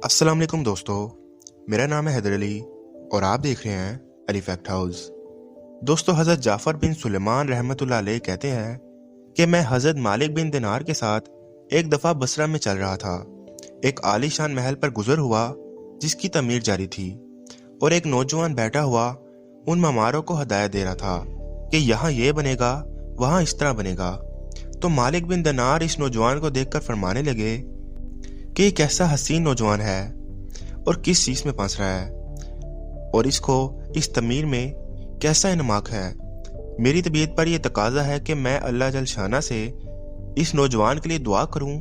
अस्सलाम वालेकुम दोस्तों, मेरा नाम है हैदर अली और आप देख रहे हैं अली फैक्ट हाउस। दोस्तों, हज़रत जाफ़र बिन सुलेमान रहमतुल्लाह अलैह कहते हैं कि मैं हज़रत मालिक बिन दिनार के साथ एक दफ़ा बसरा में चल रहा था। एक आलीशान महल पर गुजर हुआ जिसकी तमीर जारी थी और एक नौजवान बैठा हुआ उन ममारों को हदायत दे रहा था कि यहाँ ये बनेगा, वहाँ इस तरह बनेगा। तो मालिक बिन दिनार इस नौजवान को देखकर फरमाने लगे कि कैसा हसीन नौजवान है और किस चीज में फंस रहा है और इसको इस तमीर में कैसा इनमाक है। मेरी तबीयत पर यह तकाजा है कि मैं अल्लाह जल शाना से इस नौजवान के लिए दुआ करूं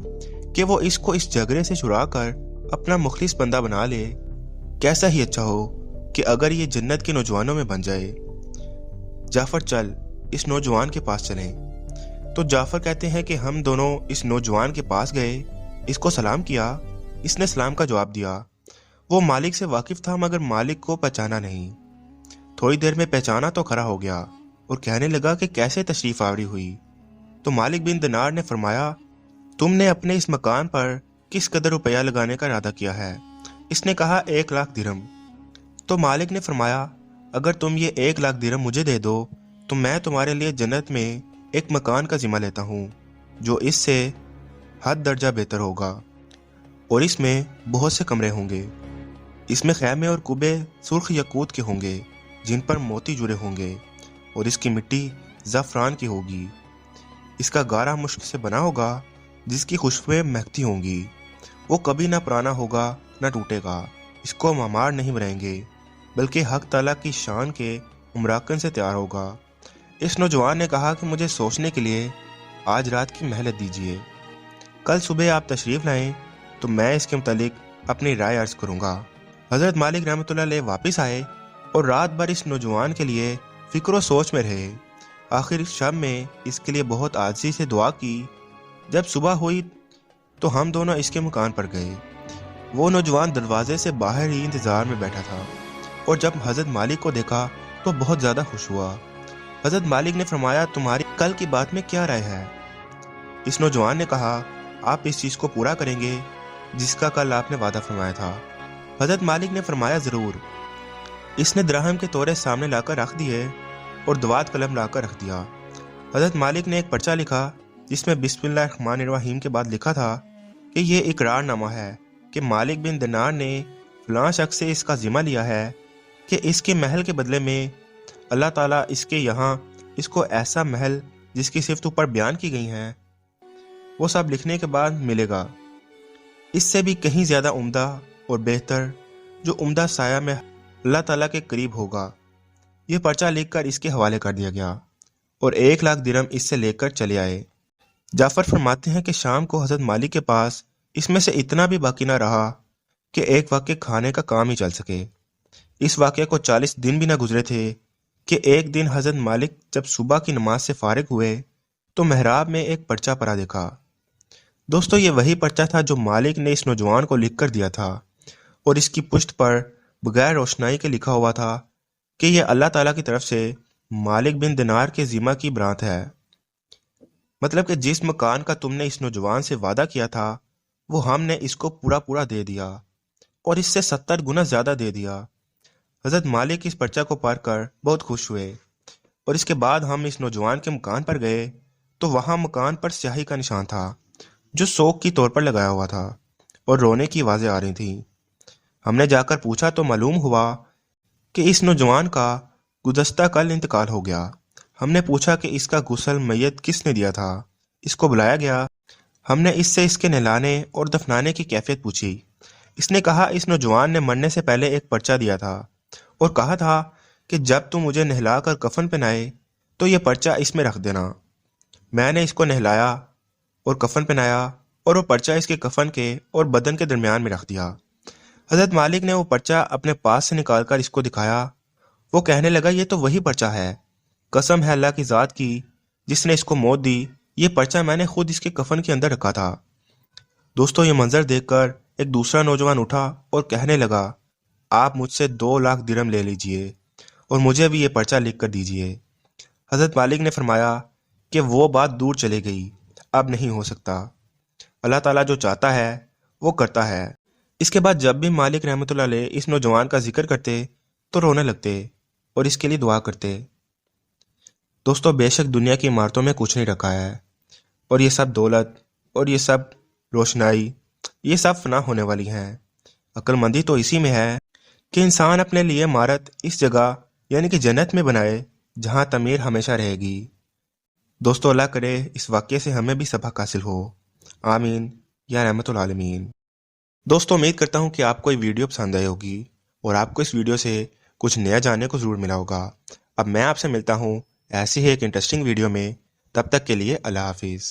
कि वो इसको इस झगड़े से छुड़ा कर अपना मुखलिस बंदा बना ले। कैसा ही अच्छा हो कि अगर ये जन्नत के नौजवानों में बन जाए। जाफर, चल इस नौजवान के पास चलें। तो जाफर कहते हैं कि हम दोनों इस नौजवान के पास गए, इसको सलाम किया। इसने सलाम का जवाब दिया। वो मालिक से वाकिफ था मगर मालिक को पहचाना नहीं। थोड़ी देर में पहचाना तो खड़ा हो गया और कहने लगा कि कैसे तशरीफ आवरी हुई। तो मालिक बिन दिनार ने फरमाया, तुमने अपने इस मकान पर किस कदर रुपया लगाने का इरादा किया है? इसने कहा 1,00,000 दिरहम। तो मालिक ने फरमाया, अगर तुम ये 1,00,000 दिरहम मुझे दे दो तो मैं तुम्हारे लिए जन्नत में एक मकान का जिम्मा लेता हूँ जो इससे हद दर्जा बेहतर होगा और इसमें बहुत से कमरे होंगे। इसमें खैमे और कुबे सुर्ख यकूत के होंगे जिन पर मोती जुड़े होंगे और इसकी मिट्टी ज़फ़रान की होगी। इसका गारा मुश्क से बना होगा जिसकी खुशबुएं महकती होंगी। वो कभी ना पुराना होगा ना टूटेगा। इसको मामार नहीं बनाएंगे बल्कि हक ताला की शान के उमराकन से तैयार होगा। इस नौजवान ने कहा कि मुझे सोचने के लिए आज रात की मोहलत दीजिए। कल सुबह आप तशरीफ़ लाएं तो मैं इसके मुतालिक अपनी राय अर्ज करूँगा। हज़रत मालिक रहमतुल्लाह अलैह वापस आए और रात भर इस नौजवान के लिए फ़िक्र व सोच में रहे। आखिर शब में इसके लिए बहुत आजिज़ी से दुआ की। जब सुबह हुई तो हम दोनों इसके मकान पर गए। वो नौजवान दरवाजे से बाहर ही इंतज़ार में बैठा था और जब हज़रत मालिक को देखा तो बहुत ज़्यादा खुश हुआ। हज़रत मालिक ने फरमाया, तुम्हारी कल की बात में क्या राय है? इस नौजवान ने कहा, आप इस चीज़ को पूरा करेंगे जिसका कल आपने वादा फरमाया था। हज़रत मालिक ने फरमाया, ज़रूर। इसने दरहम के तोरे सामने लाकर रख दिए और दवात कलम लाकर रख दिया। हज़रत मालिक ने एक पर्चा लिखा जिसमें बिस्मिल्लाहिर्रहमानिर्रहीम के बाद लिखा था कि यह इकरारनामा है कि मालिक बिन दिनार ने फलां शख्स से इसका ज़िम्मा लिया है कि इसके महल के बदले में अल्लाह ताला इसके यहाँ इसको ऐसा महल जिसकी सिफ़त ऊपर बयान की गई हैं वो सब लिखने के बाद मिलेगा, इससे भी कहीं ज़्यादा उम्दा और बेहतर, जो उम्दा साया में अल्लाह ताला के करीब होगा। यह पर्चा लिखकर इसके हवाले कर दिया गया और 1,00,000 दिरहम इससे लेकर चले आए। जाफर फरमाते हैं कि शाम को हज़रत मालिक के पास इसमें से इतना भी बाकी ना रहा कि एक वक्त खाने का काम ही चल सके। इस वाक़े को 40 दिन भी ना गुजरे थे कि एक दिन हज़रत मालिक जब सुबह की नमाज से फारिग हुए तो महराब में एक पर्चा पड़ा देखा। दोस्तों, ये वही पर्चा था जो मालिक ने इस नौजवान को लिख कर दिया था और इसकी पुष्ट पर बगैर रोशनाई के लिखा हुआ था कि यह अल्लाह ताला की तरफ से मालिक बिन दिनार के ज़िम्मा की बरात है। मतलब कि जिस मकान का तुमने इस नौजवान से वादा किया था वो हमने इसको पूरा पूरा दे दिया और इससे 70 गुना ज़्यादा दे दिया। हज़रत मालिक इस पर्चा को पढ़कर बहुत खुश हुए और इसके बाद हम इस नौजवान के मकान पर गए तो वहाँ मकान पर स्याही का निशान था जो सोग की तौर पर लगाया हुआ था और रोने की आवाज़ें आ रही थीं। हमने जाकर पूछा तो मालूम हुआ कि इस नौजवान का गुज़श्ता कल इंतकाल हो गया। हमने पूछा कि इसका गुस्ल मैयत किसने दिया था। इसको बुलाया गया। हमने इससे इसके नहलाने और दफनाने की कैफियत पूछी। इसने कहा, इस नौजवान ने मरने से पहले एक पर्चा दिया था और कहा था कि जब तुम मुझे नहला कर कफन पहनाए तो ये पर्चा इसमें रख देना। मैंने इसको नहलाया और कफन पहनाया और वो पर्चा इसके कफन के और बदन के दरमियान में रख दिया। हज़रत मालिक ने वो पर्चा अपने पास से निकालकर इसको दिखाया। वो कहने लगा, ये तो वही पर्चा है। कसम है अल्लाह की ज़ात की जिसने इसको मौत दी, ये पर्चा मैंने खुद इसके कफन के अंदर रखा था। दोस्तों, ये मंजर देखकर एक दूसरा नौजवान उठा और कहने लगा, आप मुझसे 2,00,000 दिरहम ले लीजिए और मुझे भी ये पर्चा लिख कर दीजिए। हज़रत मालिक ने फरमाया कि वो बात दूर चली गई, अब नहीं हो सकता। अल्लाह ताला जो चाहता है वो करता है। اس کے بعد جب بھی مالک رحمۃ اللہ علیہ اس نوجوان کا ذکر کرتے تو رونے لگتے اور اس کے لیے دعا کرتے۔ دوستو بے شک دنیا کی عمارتوں میں کچھ نہیں رکھا ہے، اور یہ سب دولت اور یہ سب روشنائی یہ سب فنا ہونے والی ہیں۔ عقل مندی تو اسی میں ہے کہ انسان اپنے لیے عمارت اس جگہ یعنی کہ جنت میں بنائے جہاں تعمیر ہمیشہ رہے گی۔ دوستو اللہ کرے اس واقعے سے ہمیں بھی سبق حاصل ہو، آمین یا رحمت العالمین۔ دوستو امید کرتا ہوں کہ آپ کو یہ ویڈیو پسند آئی ہوگی اور آپ کو اس ویڈیو سے کچھ نیا جاننے کو ضرور ملا ہوگا۔ اب میں آپ سے ملتا ہوں ایسی ہی ایک انٹرسٹنگ ویڈیو میں، تب تک کے لیے اللہ حافظ۔